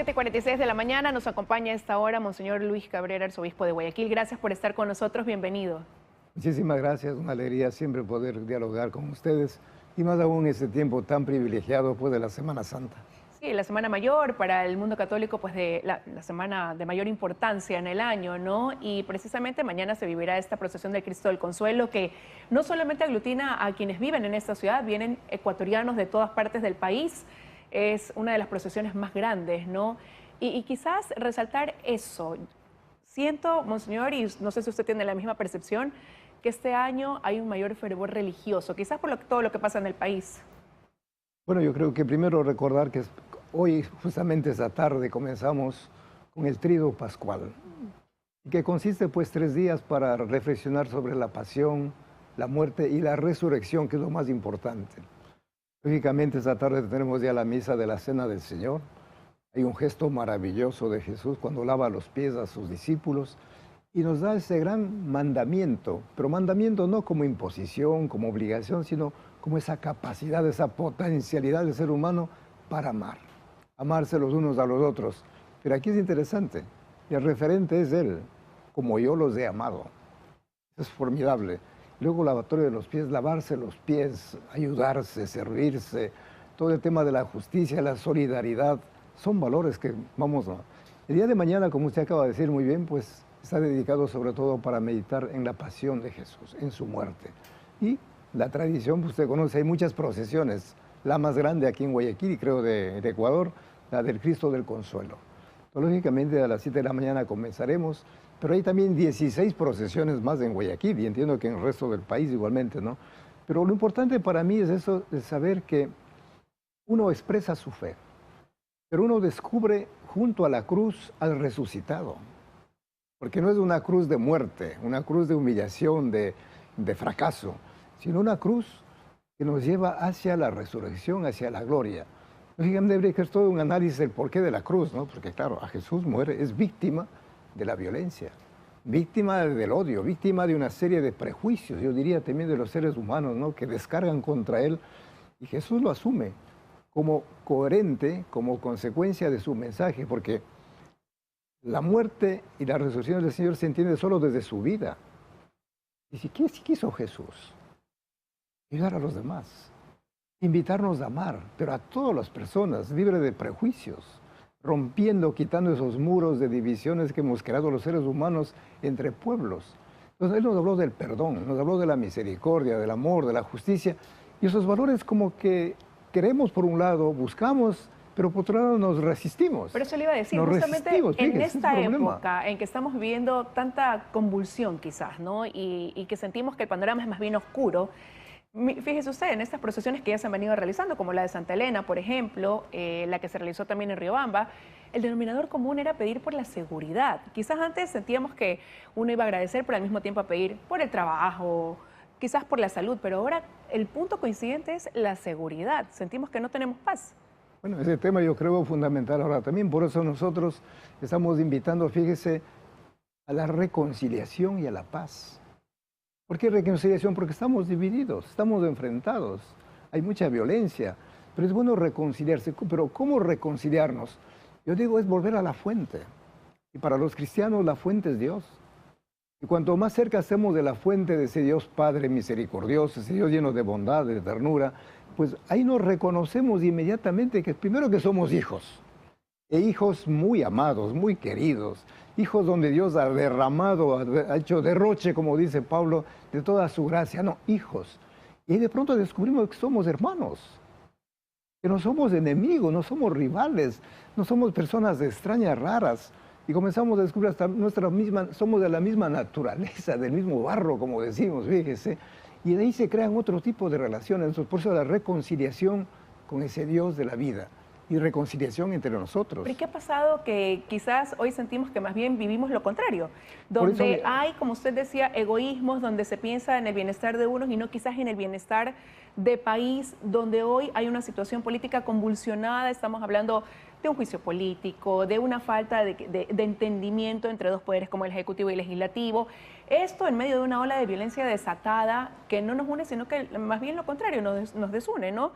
7:46 de la mañana, nos acompaña a esta hora Monseñor Luis Cabrera, arzobispo de Guayaquil. Gracias por estar con nosotros, bienvenido. Muchísimas gracias, una alegría siempre poder dialogar con ustedes y más aún en este tiempo tan privilegiado después de la Semana Santa. Sí, la Semana Mayor para el mundo católico, pues de la semana de mayor importancia en el año, ¿no? Y precisamente mañana se vivirá esta procesión del Cristo del Consuelo que no solamente aglutina a quienes viven en esta ciudad, vienen ecuatorianos de todas partes del país. Es una de las procesiones más grandes, ¿no? Y quizás resaltar eso. Siento, Monseñor, y no sé si usted tiene la misma percepción, que este año hay un mayor fervor religioso, quizás por todo lo que pasa en el país. Bueno, yo creo que primero recordar que hoy, justamente esta tarde, comenzamos con el Tríduo Pascual, que consiste pues 3 días para reflexionar sobre la pasión, la muerte y la resurrección, que es lo más importante. Lógicamente esta tarde tenemos ya la misa de la Cena del Señor. Hay un gesto maravilloso de Jesús cuando lava los pies a sus discípulos y nos da ese gran mandamiento, pero mandamiento no como imposición, como obligación, sino como esa capacidad, esa potencialidad del ser humano para amar, amarse los unos a los otros. Pero aquí es interesante, el referente es Él, como yo los he amado. Es formidable. Luego lavatorio de los pies, lavarse los pies, ayudarse, servirse, todo el tema de la justicia, la solidaridad, son valores que vamos a... El día de mañana, como usted acaba de decir muy bien, pues está dedicado sobre todo para meditar en la pasión de Jesús, en su muerte. Y la tradición, pues usted conoce, hay muchas procesiones, la más grande aquí en Guayaquil y creo de Ecuador, la del Cristo del Consuelo. Lógicamente a las 7 de la mañana comenzaremos, pero hay también 16 procesiones más en Guayaquil y entiendo que en el resto del país igualmente, ¿no? Pero lo importante para mí es eso de saber que uno expresa su fe, pero uno descubre junto a la cruz al resucitado, porque no es una cruz de muerte, una cruz de humillación, de fracaso, sino una cruz que nos lleva hacia la resurrección, hacia la gloria. Lógicamente habría que hacer todo un análisis del porqué de la cruz, ¿no? Porque claro, a Jesús muere, es víctima de la violencia, víctima del odio, víctima de una serie de prejuicios, yo diría también de los seres humanos, ¿no? Que descargan contra él, y Jesús lo asume como coherente, como consecuencia de su mensaje, porque la muerte y la resurrección del Señor se entiende solo desde su vida. ¿Y si qué quiso Jesús? Ayudar a los demás, invitarnos a amar, pero a todas las personas, libre de prejuicios, rompiendo, quitando esos muros de divisiones que hemos creado los seres humanos entre pueblos. Entonces, Él nos habló del perdón, nos habló de la misericordia, del amor, de la justicia, y esos valores como que queremos por un lado, buscamos, pero por otro lado nos resistimos. Pero eso le iba a decir, nos justamente fíjese, en esta época en que estamos viviendo tanta convulsión quizás, ¿no? Y que sentimos que el panorama es más bien oscuro. Fíjese usted, en estas procesiones que ya se han venido realizando, como la de Santa Elena, por ejemplo, la que se realizó también en Riobamba, el denominador común era pedir por la seguridad. Quizás antes sentíamos que uno iba a agradecer, pero al mismo tiempo a pedir por el trabajo, quizás por la salud, pero ahora el punto coincidente es la seguridad. Sentimos que no tenemos paz. Bueno, ese tema yo creo fundamental ahora también, por eso nosotros estamos invitando, fíjese, a la reconciliación y a la paz. ¿Por qué reconciliación? Porque estamos divididos, estamos enfrentados, hay mucha violencia, pero es bueno reconciliarse. Pero ¿cómo reconciliarnos? Yo digo, es volver a la fuente. Y para los cristianos la fuente es Dios. Y cuanto más cerca estemos de la fuente de ese Dios Padre misericordioso, ese Dios lleno de bondad, de ternura, pues ahí nos reconocemos inmediatamente que primero que somos hijos. E hijos muy amados, muy queridos, hijos donde Dios ha derramado, ha hecho derroche, como dice Pablo, de toda su gracia. No, hijos. Y de pronto descubrimos que somos hermanos, que no somos enemigos, no somos rivales, no somos personas extrañas, raras. Y comenzamos a descubrir hasta somos de la misma naturaleza, del mismo barro, como decimos, fíjese. Y de ahí se crean otro tipo de relaciones. Entonces, por eso la reconciliación con ese Dios de la vida y reconciliación entre nosotros. ¿Pero qué ha pasado que quizás hoy sentimos que más bien vivimos lo contrario? Donde hay, como usted decía, egoísmos, donde se piensa en el bienestar de unos y no quizás en el bienestar de país, donde hoy hay una situación política convulsionada, estamos hablando de un juicio político, de una falta de entendimiento entre dos poderes como el Ejecutivo y el Legislativo. Esto en medio de una ola de violencia desatada que no nos une, sino que más bien lo contrario, nos desune, ¿no?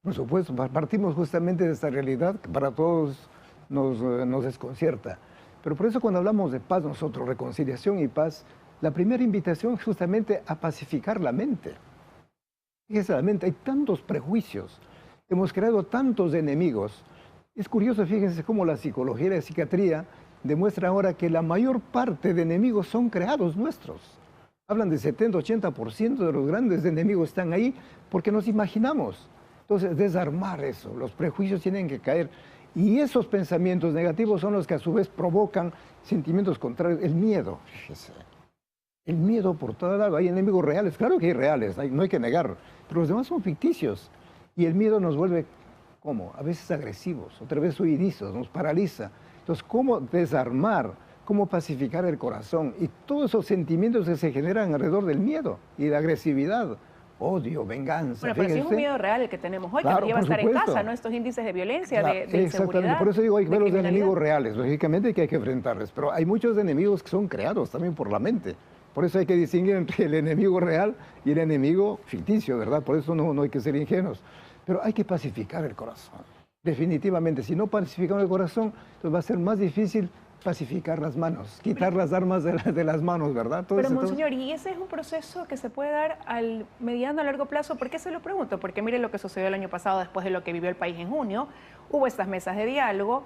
Por supuesto, partimos justamente de esta realidad que para todos nos desconcierta. Pero por eso cuando hablamos de paz nosotros, reconciliación y paz, la primera invitación es justamente a pacificar la mente. Fíjese, la mente, hay tantos prejuicios, hemos creado tantos enemigos. Es curioso, fíjense cómo la psicología y la psiquiatría demuestran ahora que la mayor parte de enemigos son creados nuestros. Hablan de 70-80% de los grandes enemigos están ahí porque nos imaginamos. Entonces, desarmar eso, los prejuicios tienen que caer. Y esos pensamientos negativos son los que a su vez provocan sentimientos contrarios. El miedo, fíjese. El miedo por todo lado. Hay enemigos reales, claro que hay reales, no hay que negar, pero los demás son ficticios. Y el miedo nos vuelve, ¿cómo? A veces agresivos, otra vez huidizos, nos paraliza. Entonces, ¿cómo desarmar? ¿Cómo pacificar el corazón? Y todos esos sentimientos que se generan alrededor del miedo y la agresividad, odio, venganza. Bueno, pero sí es un miedo real el que tenemos hoy, claro, que nos lleva a estar en supuesto. casa, ¿no? Estos índices de violencia, Claro, de exactamente, inseguridad, por eso digo, hay que ver los criminalidad. enemigos reales, lógicamente que hay que enfrentarles, pero hay muchos enemigos que son creados también por la mente. Por eso hay que distinguir entre el enemigo real y el enemigo ficticio, ¿verdad? Por eso no hay que ser ingenuos. Pero hay que pacificar el corazón. Definitivamente, si no pacificamos el corazón, entonces va a ser más difícil pacificar las manos, quitar las armas de las manos, ¿verdad? Pero, monseñor, ¿y ese es un proceso que se puede dar al mediano a largo plazo? ¿Por qué se lo pregunto? Porque mire lo que sucedió el año pasado después de lo que vivió el país en junio. Hubo estas mesas de diálogo,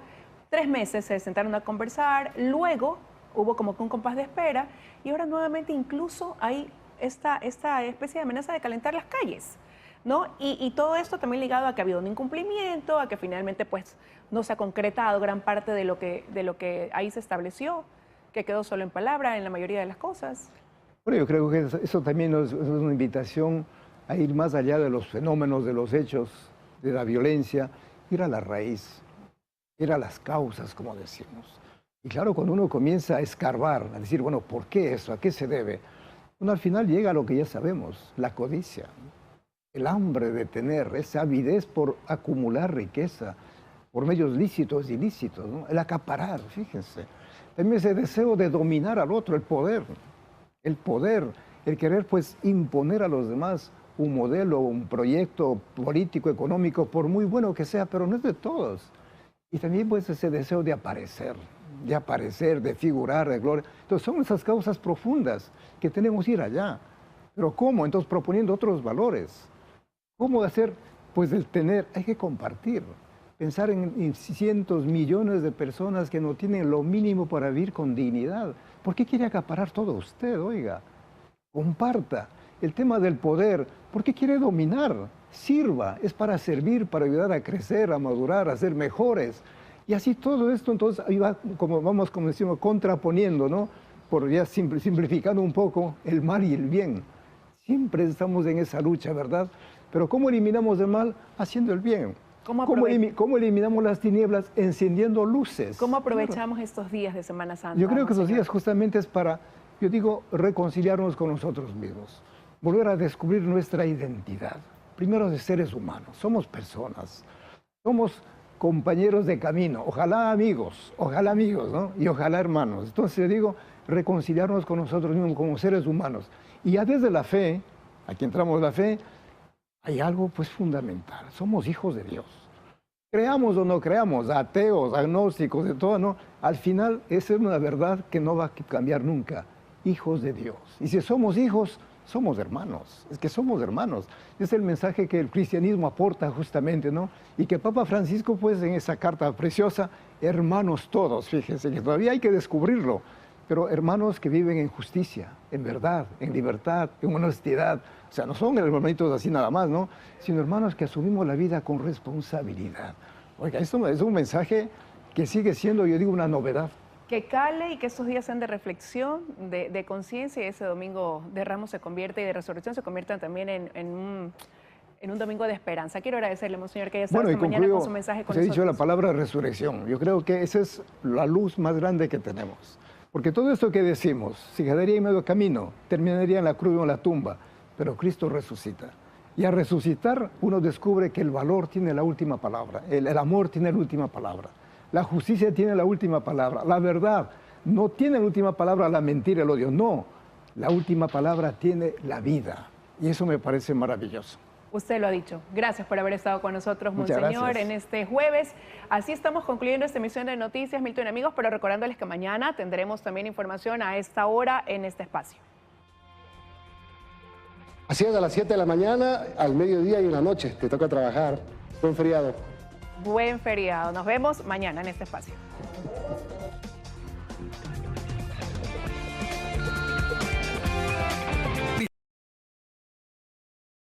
3 meses se sentaron a conversar, luego hubo como que un compás de espera y ahora nuevamente incluso hay esta especie de amenaza de calentar las calles, ¿no? Y todo esto también ligado a que ha habido un incumplimiento, a que finalmente pues no se ha concretado gran parte de lo que ahí se estableció, que quedó solo en palabra en la mayoría de las cosas. Bueno, yo creo que eso también es una invitación a ir más allá de los fenómenos, de los hechos, de la violencia, ir a la raíz, ir a las causas, como decimos. Y claro, cuando uno comienza a escarbar, a decir, bueno, ¿por qué eso? ¿A qué se debe? Bueno, al final llega a lo que ya sabemos, la codicia, el hambre de tener, esa avidez por acumular riqueza, por medios lícitos y ilícitos, ¿no? El acaparar, fíjense. También ese deseo de dominar al otro, el poder, el querer pues imponer a los demás un modelo, un proyecto político, económico, por muy bueno que sea, pero no es de todos. Y también pues ese deseo de aparecer, de figurar, de gloria. Entonces son esas causas profundas que tenemos que ir allá. ¿Pero cómo? Entonces proponiendo otros valores. ¿Cómo hacer? Pues el tener, hay que compartir. Pensar en cientos, millones de personas que no tienen lo mínimo para vivir con dignidad. ¿Por qué quiere acaparar todo usted? Oiga, comparta. El tema del poder, ¿por qué quiere dominar? Sirva, es para servir, para ayudar a crecer, a madurar, a ser mejores. Y así todo esto, entonces, ahí va, como decimos, contraponiendo, ¿no? Por ya simplificando un poco el mal y el bien. Siempre estamos en esa lucha, ¿verdad? Pero ¿cómo eliminamos el mal? Haciendo el bien. ¿Cómo eliminamos las tinieblas? Encendiendo luces. ¿Cómo aprovechamos estos días de Semana Santa? Yo creo que esos días justamente es para, yo digo, reconciliarnos con nosotros mismos. Volver a descubrir nuestra identidad. Primero de seres humanos. Somos personas. Somos compañeros de camino. Ojalá amigos, ¿no? Y ojalá hermanos. Entonces yo digo, reconciliarnos con nosotros mismos como seres humanos. Y ya desde la fe, aquí entramos la fe, hay algo pues fundamental. Somos hijos de Dios. Creamos o no creamos, ateos, agnósticos, de todo, ¿no? Al final, esa es una verdad que no va a cambiar nunca. Hijos de Dios. Y si somos hijos, somos hermanos. Es que somos hermanos. Es el mensaje que el cristianismo aporta justamente, ¿no? Y que Papa Francisco, pues, en esa carta preciosa, hermanos todos, fíjense, que todavía hay que descubrirlo. Pero hermanos que viven en justicia, en verdad, en libertad, en honestidad. O sea, no son hermanitos así nada más, ¿no? Sino hermanos que asumimos la vida con responsabilidad. Oiga, esto es un mensaje que sigue siendo, yo digo, una novedad. Que cale y que estos días sean de reflexión, de conciencia, y ese domingo de Ramos se convierte y de resurrección se conviertan también en un domingo de esperanza. Quiero agradecerle, monseñor, que haya estado esta mañana con su mensaje con nosotros. He dicho la palabra resurrección. Yo creo que esa es la luz más grande que tenemos. Porque todo esto que decimos, si quedaría en medio camino, terminaría en la cruz o en la tumba, pero Cristo resucita. Y al resucitar uno descubre que el valor tiene la última palabra, el amor tiene la última palabra, la justicia tiene la última palabra, la verdad no tiene la última palabra, la mentira, el odio, no, la última palabra tiene la vida. Y eso me parece maravilloso. Usted lo ha dicho. Gracias por haber estado con nosotros, Muchas Monseñor, gracias. en este jueves. Así estamos concluyendo esta emisión de Noticias, Milton, amigos, pero recordándoles que mañana tendremos también información a esta hora en este espacio. Así es, a las 7 de la mañana, al mediodía y en la noche. Te toca trabajar. Buen feriado. Buen feriado. Nos vemos mañana en este espacio.